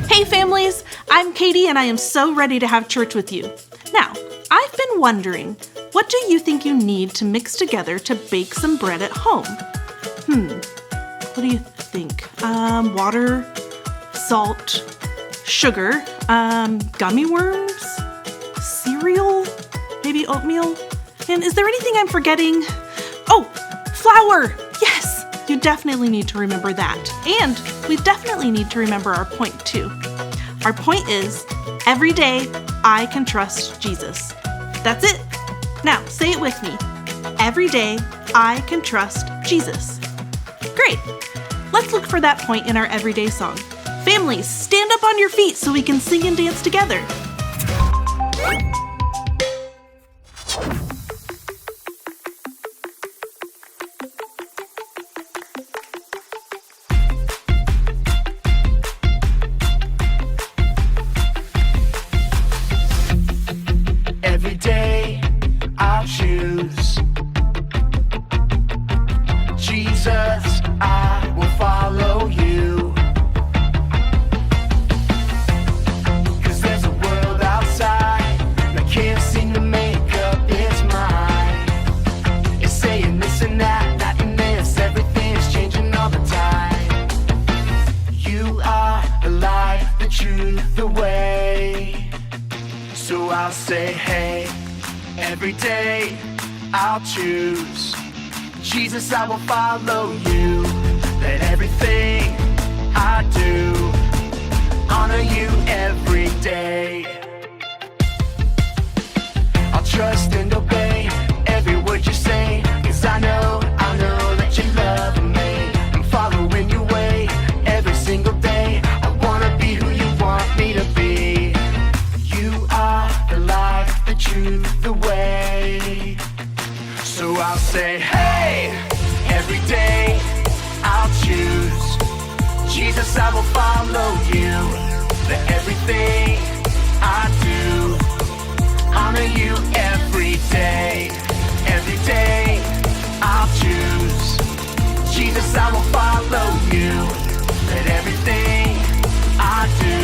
Hey families, I'm Katie and I am so ready to have church with you. Now, I've been wondering, what do you think you need to mix together to bake some bread at home? What do you think? Water, salt, sugar, gummy worms, cereal, maybe oatmeal? And is there anything I'm forgetting? Oh, flour! Yes! You definitely need to remember that. And we definitely need to remember our point too. Our point is, every day I can trust Jesus. That's it. Now, say it with me. Every day I can trust Jesus. Great. Let's look for that point in our everyday song. Families, stand up on your feet so we can sing and dance together. Every day I'll choose Jesus, I will follow you. 'Cause there's a world outside that can't seem to make up its mind. It's saying this and that, that and this, everything's changing all the time. You are the light, the truth, the way. So I'll say, hey, every day I'll choose Jesus, I will follow you. Let everything I do honor you every day. I'll trust and obey every word you say, 'cause I know that you love me. I'm following your way every single day. I wanna be who you want me to be. You are the life, the truth, the way. So I'll say, hey, every day I'll choose Jesus, I will follow you. Let everything I do honor you every day. Every day I'll choose Jesus, I will follow you. Let everything I do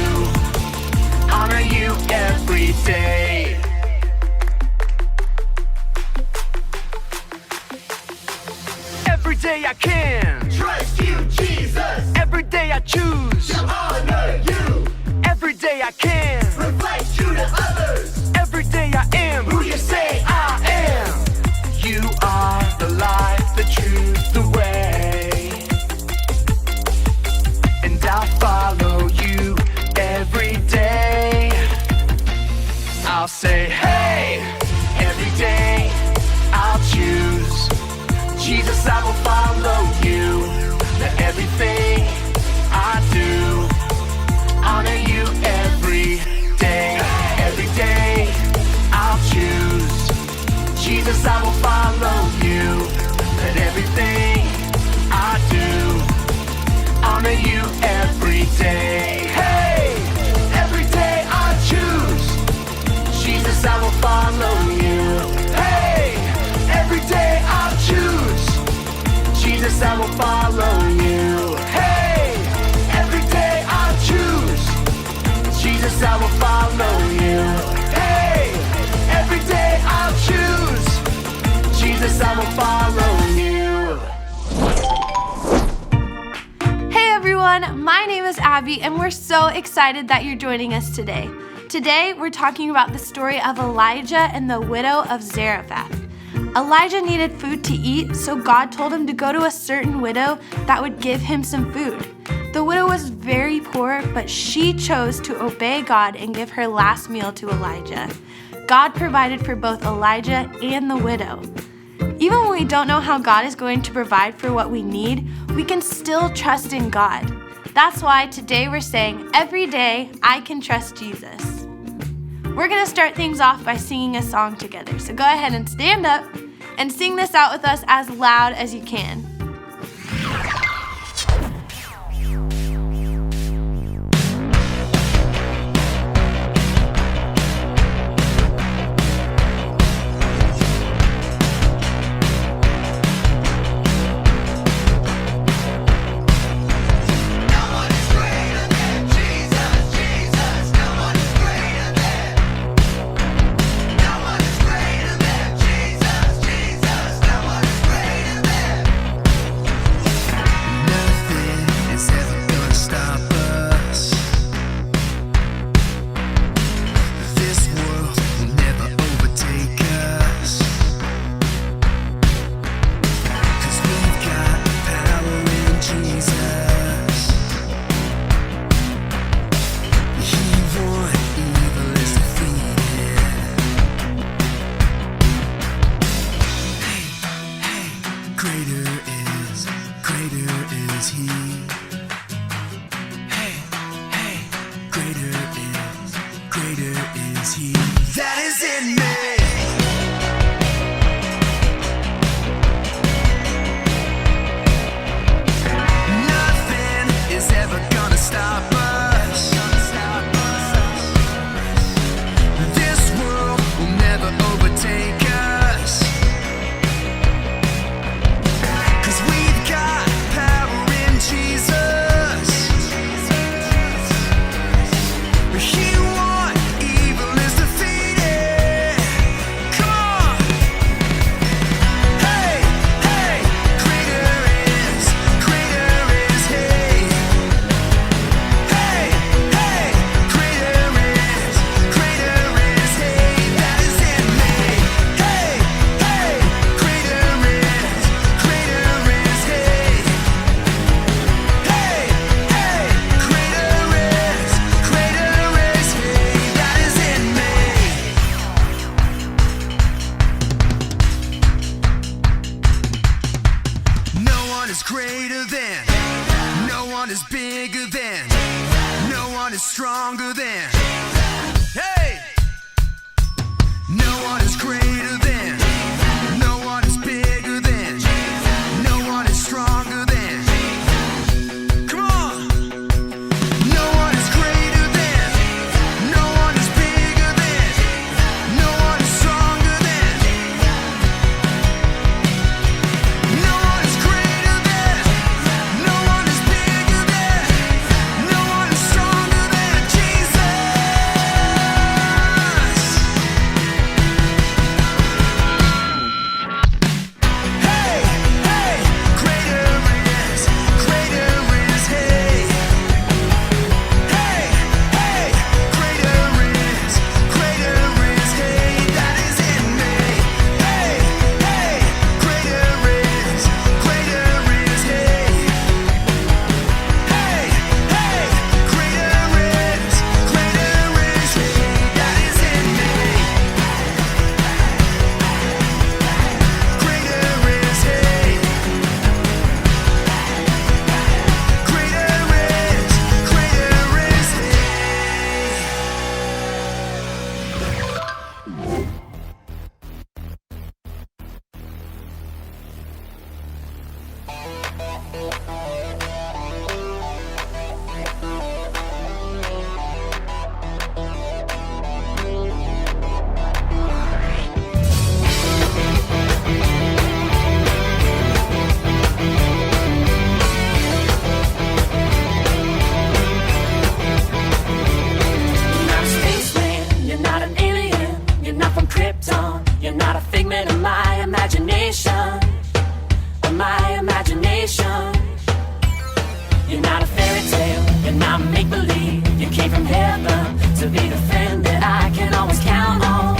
honor you every day. Every day I can Trust you, Jesus, every day I choose to honor you, every day I can reflect you to others, every day I am who you say I am. You are the light, the truth, the way. And I'll follow you every day. I'll say, hey, every day I'll choose Jesus, I will follow you. Let everything I do honor you every day. Every day I'll choose Jesus, I will follow you. Let everything I do honor you every day. Hey, every day I choose Jesus, I will follow you. Hey, every day I'll choose Jesus, I will follow you. Hey, every day I'll choose Jesus, I will follow you. Hey, every day I'll choose Jesus, I will follow you. Hey everyone, my name is Abby and we're so excited that you're joining us today. Today we're talking about the story of Elijah and the widow of Zarephath. Elijah needed food to eat, so God told him to go to a certain widow that would give him some food. The widow was very poor, but she chose to obey God and give her last meal to Elijah. God provided for both Elijah and the widow. Even when we don't know how God is going to provide for what we need, we can still trust in God. That's why today we're saying, every day I can trust Jesus. We're going to start things off by singing a song together. So go ahead and stand up and sing this out with us as loud as you can. greater is He. Hey, hey, greater is He that is in me. Nothing is ever gonna stop us. This world will never overtake us. 'Cause we've got power in Jesus. He won, evil is defeated. Come on. Hey, hey, greater is He. Hey, hey, greater is He that is in me. Hey, hey, greater is He. Hey, hey, greater is He that is in me. No one is greater than, no one is bigger than, no one is stronger than. Hey! No one is greater than, no one is bigger than, no one is stronger than. Come on! No one is greater than, no one is bigger than, no one is stronger than. No one is greater than, no one is bigger than, no one is stronger than Jesus. Hey, hey, greater is He. Hey, hey, greater is He that is in me. Hey, hey, greater is He. Hey, hey, greater is He that is in me. Greater is He. You're not a spaceman, you're not an alien, you're not from Krypton, you're not a figment of my imagination, You're not a fairy tale, you're not make-believe, you came from heaven to be the friend that I can always count on,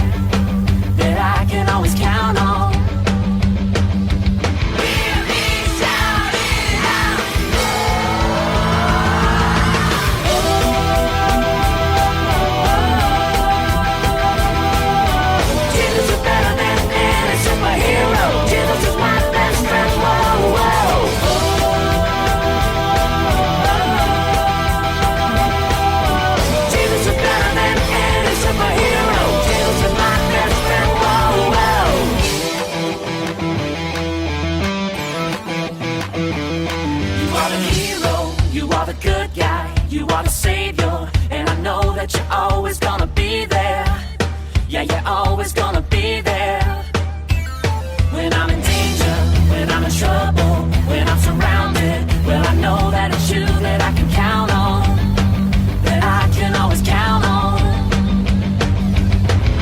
Hear me shouting out. Jesus is better than any superhero. Jesus is my best friend. Whoa, whoa. Jesus is better than any superhero. Jesus is my best friend. Whoa, whoa. You are the hero. You are the good guy. You are the savior. And I know that you're always gonna be there. Yeah, you're always gonna be there. When I'm in danger, when I'm in trouble, when I'm surrounded, well, I know that it's you that I can count on, that I can always count on.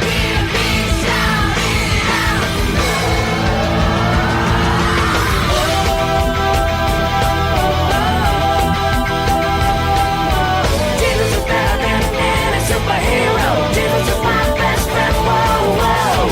Hear me shouting out. Jesus is better than any superhero. Jesus is my best friend. Whoa, whoa.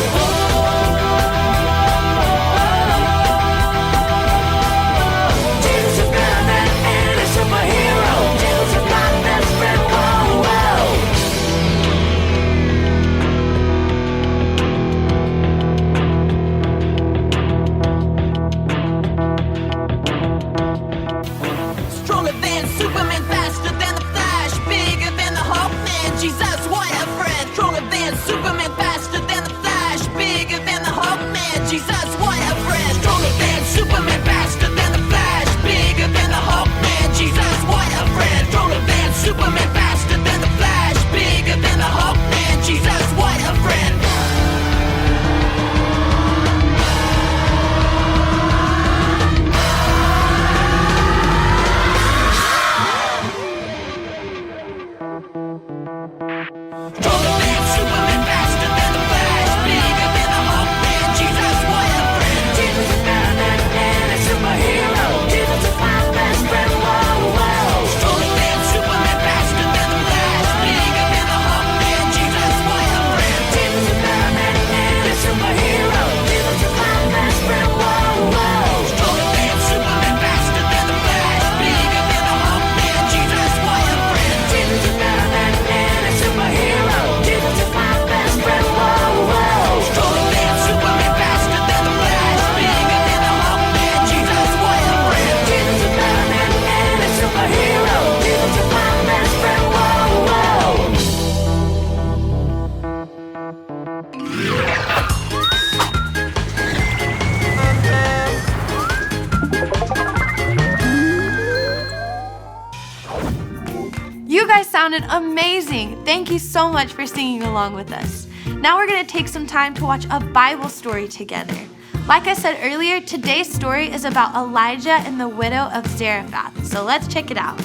sounded amazing. Thank you so much for singing along with us. Now we're going to take some time to watch a Bible story together. Like I said earlier, today's story is about Elijah and the widow of Zarephath. So let's check it out.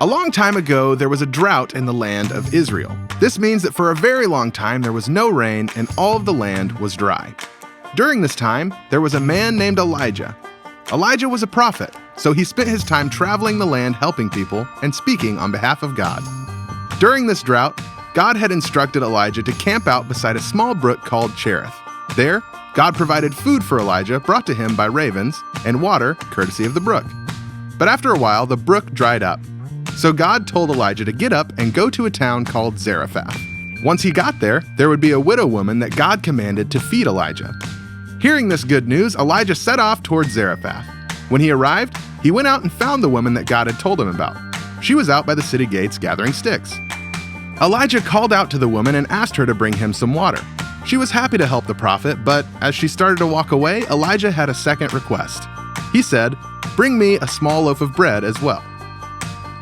A long time ago, there was a drought in the land of Israel. This means that for a very long time there was no rain and all of the land was dry. During this time, there was a man named Elijah. Elijah was a prophet, so he spent his time traveling the land helping people and speaking on behalf of God. During this drought, God had instructed Elijah to camp out beside a small brook called Cherith. There, God provided food for Elijah brought to him by ravens and water courtesy of the brook. But after a while, the brook dried up. So God told Elijah to get up and go to a town called Zarephath. Once he got there, there would be a widow woman that God commanded to feed Elijah. Hearing this good news, Elijah set off towards Zarephath. When he arrived, he went out and found the woman that God had told him about. She was out by the city gates gathering sticks. Elijah called out to the woman and asked her to bring him some water. She was happy to help the prophet, but as she started to walk away, Elijah had a second request. He said, "Bring me a small loaf of bread as well."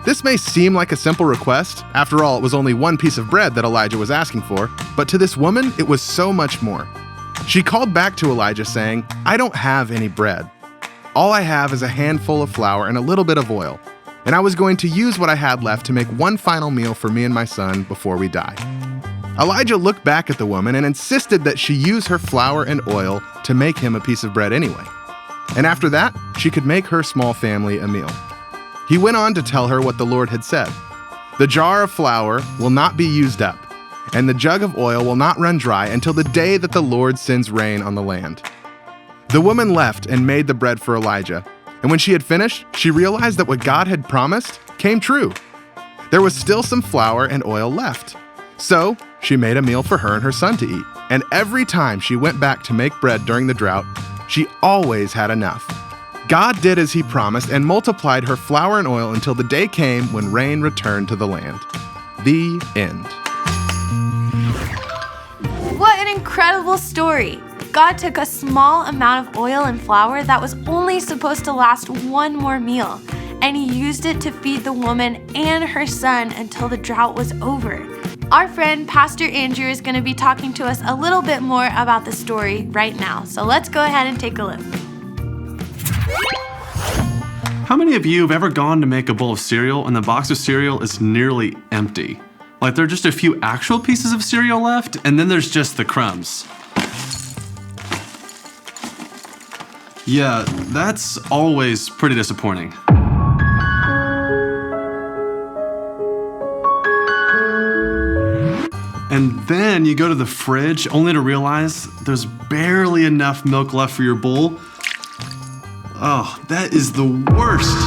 This may seem like a simple request. After all, it was only one piece of bread that Elijah was asking for, but to this woman, it was so much more. She called back to Elijah saying, "I don't have any bread. All I have is a handful of flour and a little bit of oil, and I was going to use what I had left to make one final meal for me and my son before we die." Elijah looked back at the woman and insisted that she use her flour and oil to make him a piece of bread anyway. And after that, she could make her small family a meal. He went on to tell her what the Lord had said. "The jar of flour will not be used up, and the jug of oil will not run dry until the day that the Lord sends rain on the land." The woman left and made the bread for Elijah, and when she had finished, she realized that what God had promised came true. There was still some flour and oil left. So she made a meal for her and her son to eat, and every time she went back to make bread during the drought, she always had enough. God did as he promised and multiplied her flour and oil until the day came when rain returned to the land. The end. What an incredible story! God took a small amount of oil and flour that was only supposed to last one more meal, and he used it to feed the woman and her son until the drought was over. Our friend Pastor Andrew is going to be talking to us a little bit more about the story right now, so let's go ahead and take a look. How many of you have ever gone to make a bowl of cereal and the box of cereal is nearly empty? Like there are just a few actual pieces of cereal left and then there's just the crumbs. Yeah, that's always pretty disappointing. And then you go to the fridge only to realize there's barely enough milk left for your bowl. Oh, that is the worst.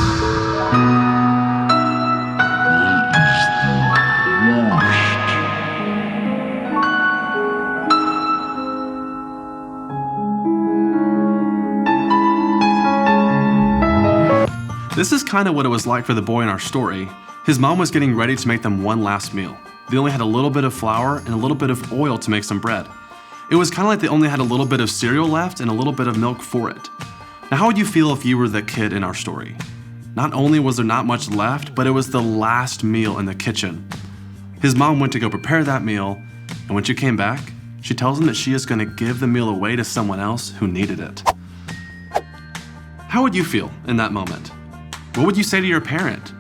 This is kind of what it was like for the boy in our story. His mom was getting ready to make them one last meal. They only had a little bit of flour and a little bit of oil to make some bread. It was kind of like they only had a little bit of cereal left and a little bit of milk for it. Now, how would you feel if you were the kid in our story? Not only was there not much left, but it was the last meal in the kitchen. His mom went to go prepare that meal, and when she came back, she tells him that she is going to give the meal away to someone else who needed it. How would you feel in that moment? What would you say to your parent?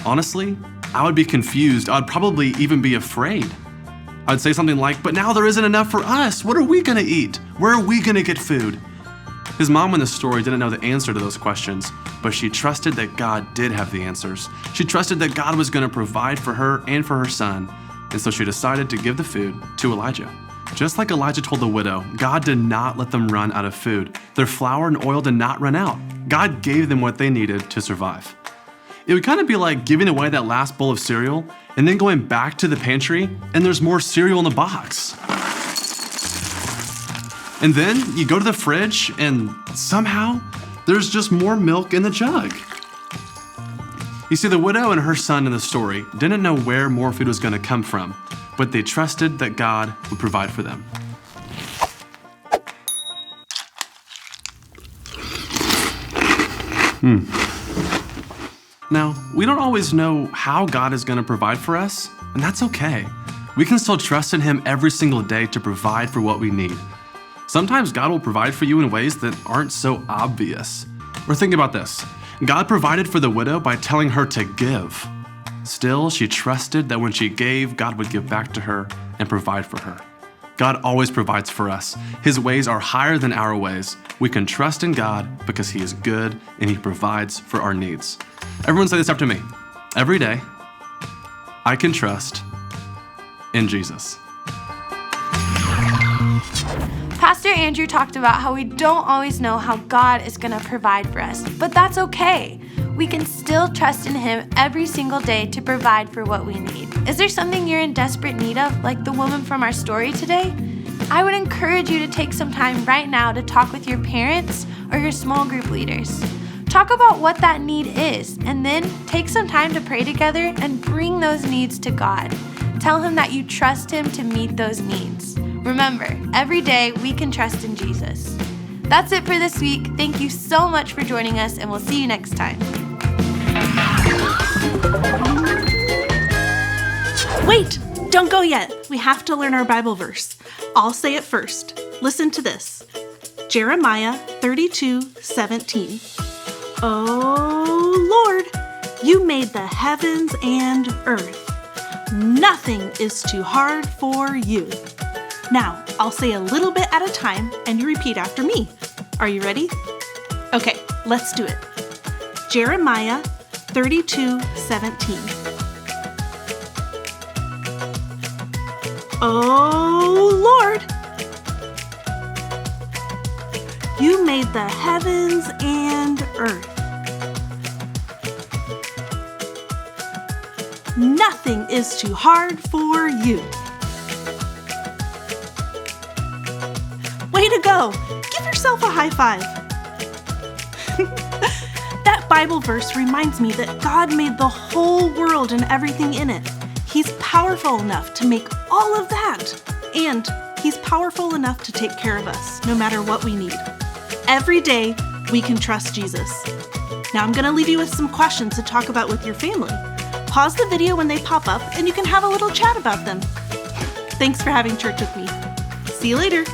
Honestly, I would be confused. I'd probably even be afraid. I'd say something like, "But now there isn't enough for us. What are we going to eat? Where are we going to get food?" His mom in the story didn't know the answer to those questions, but she trusted that God did have the answers. She trusted that God was going to provide for her and for her son, and so she decided to give the food to Elijah. Just like Elijah told the widow, God did not let them run out of food. Their flour and oil did not run out. God gave them what they needed to survive. It would kind of be like giving away that last bowl of cereal and then going back to the pantry and there's more cereal in the box. And then you go to the fridge and somehow there's just more milk in the jug. You see, the widow and her son in the story didn't know where more food was going to come from, but they trusted that God would provide for them. Now, we don't always know how God is going to provide for us, and that's okay. We can still trust in Him every single day to provide for what we need. Sometimes God will provide for you in ways that aren't so obvious. Or think about this. God provided for the widow by telling her to give. Still, she trusted that when she gave, God would give back to her and provide for her. God always provides for us. His ways are higher than our ways. We can trust in God because He is good and He provides for our needs. Everyone say this after me. Every day, I can trust in Jesus. Pastor Andrew talked about how we don't always know how God is going to provide for us, but that's okay. We can still trust in Him every single day to provide for what we need. Is there something you're in desperate need of, like the woman from our story today? I would encourage you to take some time right now to talk with your parents or your small group leaders. Talk about what that need is, and then take some time to pray together and bring those needs to God. Tell Him that you trust Him to meet those needs. Remember, every day we can trust in Jesus. That's it for this week. Thank you so much for joining us, and we'll see you next time. Wait, don't go yet. We have to learn our Bible verse. I'll say it first. Listen to this. Jeremiah 32:17. Oh Lord, you made the heavens and earth. Nothing is too hard for you. Now, I'll say a little bit at a time and you repeat after me. Are you ready? Okay, let's do it. Jeremiah 32:17. Oh Lord, you made the heavens and earth. Nothing is too hard for you. Way to go! Give yourself a high five. That Bible verse reminds me that God made the whole world and everything in it. He's powerful enough to make all of that. And He's powerful enough to take care of us, no matter what we need. Every day, we can trust Jesus. Now I'm going to leave you with some questions to talk about with your family. Pause the video when they pop up and you can have a little chat about them. Thanks for having church with me. See you later.